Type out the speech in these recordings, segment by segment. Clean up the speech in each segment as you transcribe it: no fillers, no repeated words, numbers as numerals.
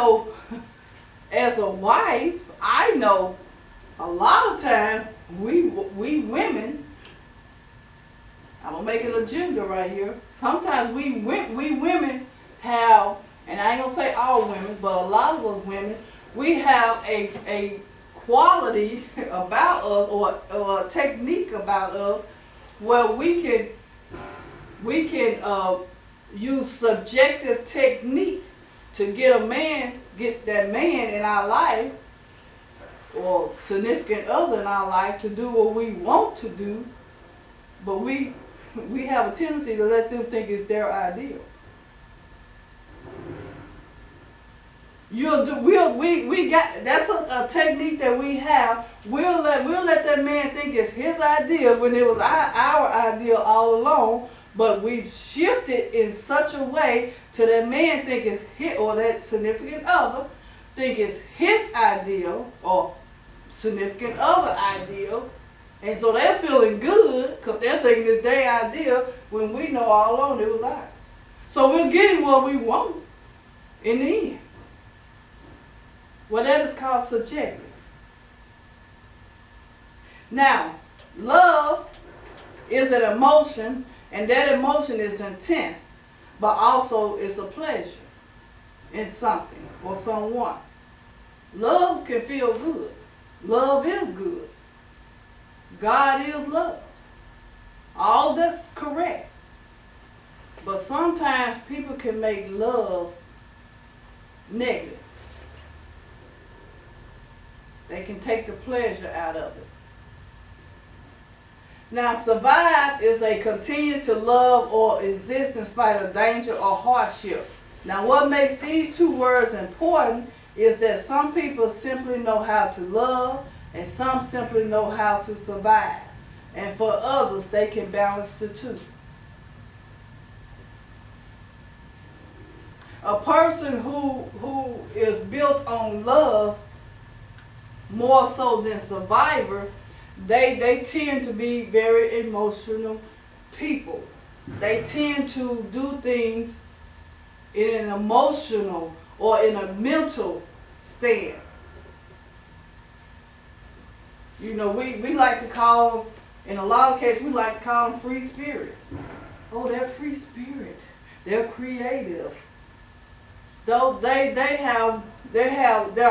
know, as a wife, I know a lot of times we women, I'm gonna make it a gender right here. Sometimes we women have, and I ain't gonna say all women, but a lot of us women, we have a quality about us, or a technique about us, where we can use subjective technique to get that man in our life, or significant other in our life, to do what we want to do, but we have a tendency to let them think it's their ideal. We got, that's a technique that we have. We'll let that man think it's his idea when it was our idea all along. But we've shifted in such a way to that man think it's his, or that significant other think it's his ideal or significant other ideal, and so they're feeling good because they're thinking it's their idea when we know all along it was ours. So we're getting what we want in the end. Well, that is called subjective. Now, love is an emotion, and that emotion is intense, but also it's a pleasure in something or someone. Love can feel good. Love is good. God is love. All that's correct. But sometimes people can make love negative. They can take the pleasure out of it. Now, survive is a continue to love or exist in spite of danger or hardship. Now, what makes these two words important is that some people simply know how to love, and some simply know how to survive. And for others, they can balance the two. A person who is built on love more so than survivor, they tend to be very emotional people. They tend to do things in an emotional or in a mental stand. You know, we like to call them, in a lot of cases, we like to call them free spirit. Oh, they're free spirit. They're creative. Though they're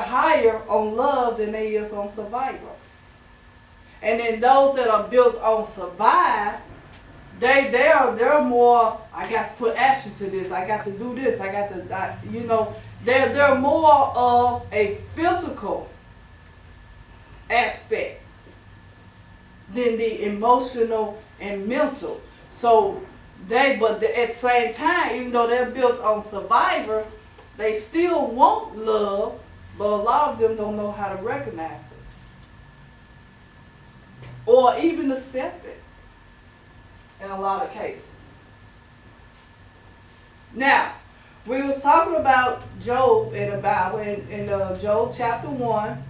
higher on love than they is on survival. And then those that are built on survive, they're more, I got to put action to this, I got to do this, they're more of a physical aspect than the emotional and mental. So but at the same time, even though they're built on survivor, they still want love, but a lot of them don't know how to recognize it or even accept it in a lot of cases. Now, we was talking about Job in the Bible, in Job chapter 1,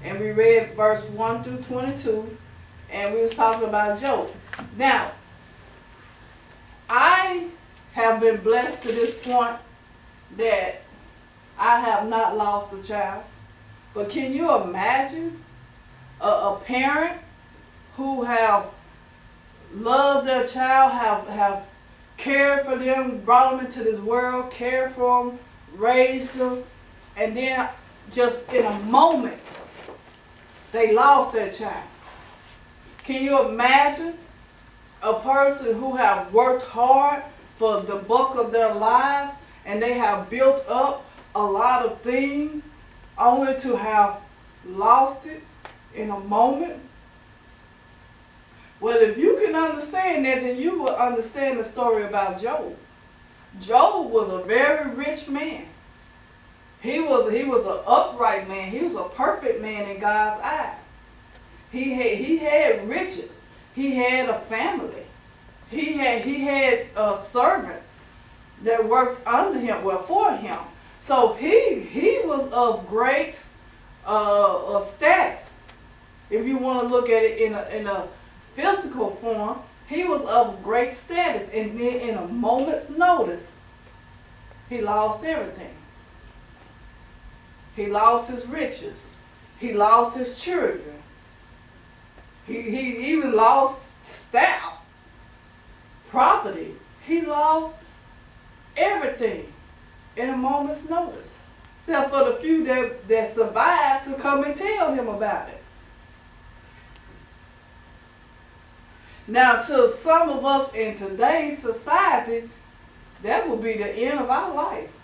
and we read verse 1 through 22, and we was talking about Job. Now, I have been blessed to this point that I have not lost a child. But can you imagine a parent who have loved their child, have cared for them, brought them into this world, cared for them, raised them, and then just in a moment, they lost their child? Can you imagine a person who have worked hard for the bulk of their lives, and they have built up a lot of things, only to have lost it in a moment? Well, if you can understand that, then you will understand the story about Job. Job was a very rich man. He was an upright man. He was a perfect man in God's eyes. He had riches. He had a family. He had servants that worked under him, well, for him. So he was of great status. If you want to look at it in a physical form, he was of great status, and then in a moment's notice, he lost everything. He lost his riches. He lost his children. He even lost staff, property. He lost everything in a moment's notice, except for the few that survived to come and tell him about it. Now, to some of us in today's society, that would be the end of our life.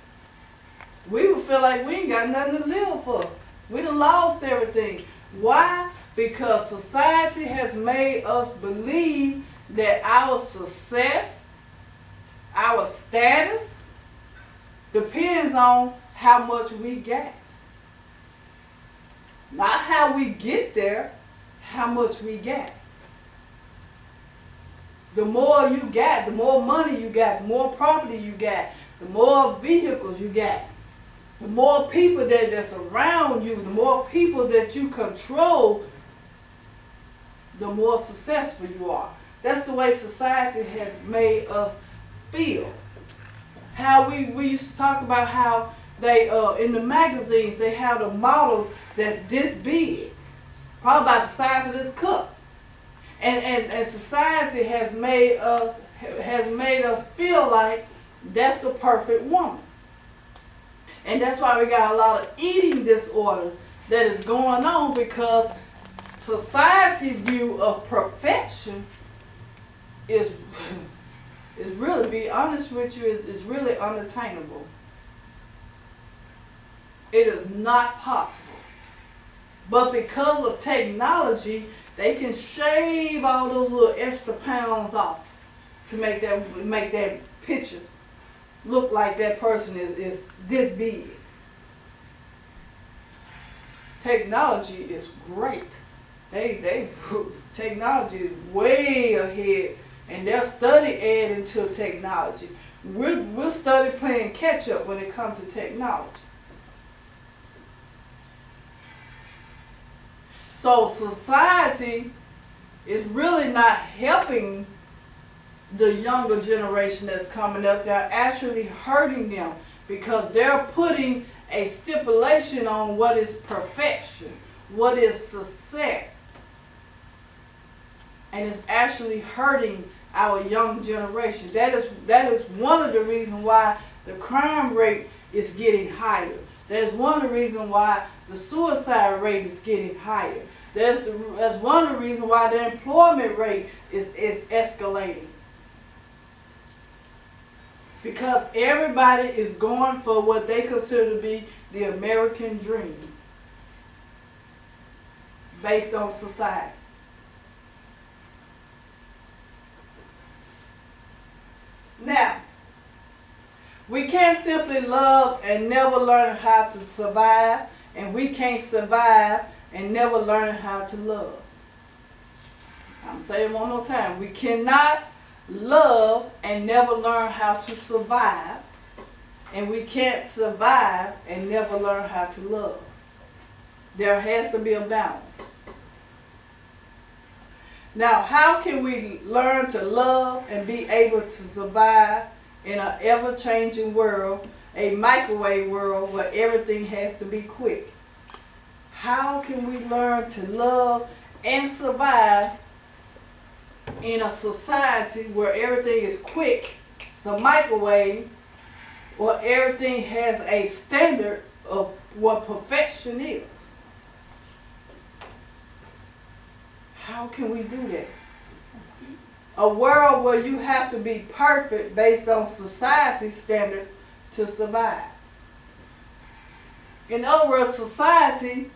We would feel like we ain't got nothing to live for. We done lost everything. Why? Because society has made us believe that our success, our status, depends on how much we got. Not how we get there, how much we got. The more you got, the more money you got, the more property you got, the more vehicles you got, the more people that's around you, the more people that you control, the more successful you are. That's the way society has made us feel. How we used to talk about how they, in the magazines, they have the models that's this big, probably about the size of this cup. And society has made us feel like that's the perfect woman. And that's why we got a lot of eating disorders that is going on, because society's view of perfection is really, to be honest with you, is really unattainable. It is not possible. But because of technology, they can shave all those little extra pounds off to make that picture look like that person is this big. Technology is great. Technology is way ahead, and they'll study adding to technology. We'll study playing catch up when it comes to technology. So society is really not helping the younger generation that's coming up. They're actually hurting them, because they're putting a stipulation on what is perfection, what is success. And it's actually hurting our young generation. That is one of the reasons why the crime rate is getting higher. That is one of the reasons why the suicide rate is getting higher. That's one of the reasons why the employment rate is escalating. Because everybody is going for what they consider to be the American dream, based on society. Now, we can't simply love and never learn how to survive, and we can't survive and never learn how to love. I'm saying it one more time. We cannot love and never learn how to survive, and we can't survive and never learn how to love. There has to be a balance. Now, how can we learn to love and be able to survive in an ever-changing world, a microwave world where everything has to be quick? How can we learn to love and survive in a society where everything is quick, it's a microwave, or everything has a standard of what perfection is? How can we do that? A world where you have to be perfect based on society standards to survive. In other words, society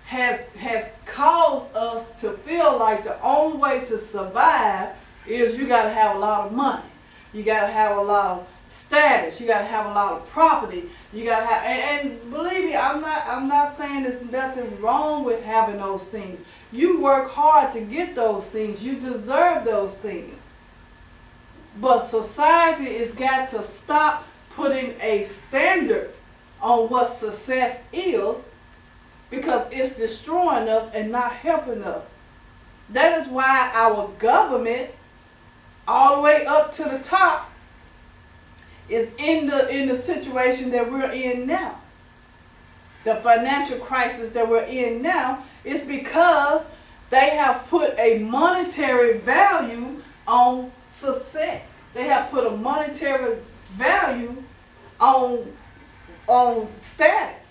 has caused us to feel like the only way to survive is you got to have a lot of money. You got to have a lot of status. You got to have a lot of property. You got to have, and believe me, I'm not saying there's nothing wrong with having those things. You work hard to get those things. You deserve those things. But society has got to stop putting a standard on what success is, because it's destroying us and not helping us. That is why our government, all the way up to the top, is in the situation that we're in now. the financial crisis that we're in now is because they have put a monetary value on success. They have put a monetary value on status.